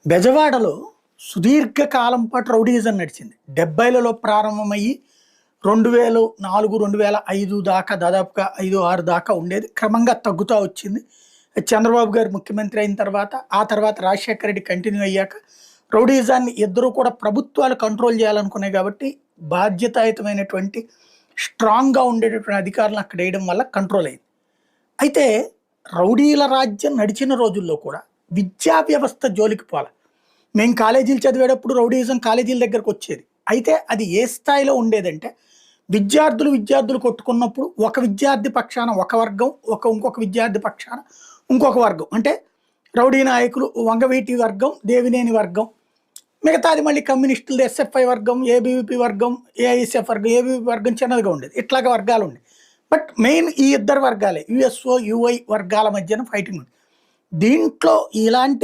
బెజవాడలో సుదీర్ఘ కాలం పాటు రౌడీయిజం నడిచింది. 70లలో ప్రారంభమయ్యి 2004, 2005 దాకా దాదాపుగా 5, 6 దాకా ఉండేది. క్రమంగా తగ్గుతా వచ్చింది. చంద్రబాబు గారు ముఖ్యమంత్రి అయిన తర్వాత, ఆ తర్వాత రాజశేఖర రెడ్డి కంటిన్యూ అయ్యాక రౌడీయిజాన్ని ఇద్దరు కూడా ప్రభుత్వాలు కంట్రోల్ చేయాలనుకున్నాయి కాబట్టి బాధ్యతాయుతమైనటువంటి స్ట్రాంగ్‌గా ఉండేటటువంటి అధికారులను అక్కడ వేయడం వల్ల కంట్రోల్ అయింది. అయితే రౌడీల రాజ్యం నడిచిన రోజుల్లో కూడా విద్యా వ్యవస్థ జోలికి పోలే. మేము కాలేజీలు చదివేటప్పుడు రౌడీయిజం కాలేజీల దగ్గరకు వచ్చేది. అయితే అది ఏ స్థాయిలో ఉండేదంటే విద్యార్థులు కొట్టుకున్నప్పుడు ఒక విద్యార్థి పక్షాన ఒక వర్గం, ఇంకొక విద్యార్థి పక్షాన ఇంకొక వర్గం. అంటే రౌడీ నాయకులు వంగవీటి వర్గం, దేవినేని వర్గం, మిగతాది మళ్ళీ కమ్యూనిస్టులు ఎస్ఎఫ్ఐ వర్గం, ఏబీవీపీ వర్గం, ఏఐఎస్ఎఫ్ వర్గం. ఏబీవీపీ వర్గం చిన్నదిగా ఉండేది. ఇట్లాగా వర్గాలు ఉండేవి. బట్ మెయిన్ ఈ ఇద్దరు వర్గాలే యుఎస్ఓ, యుఐ వర్గాల మధ్యన ఫైటింగ్ ఉంది. దీంట్లో ఇలాంటి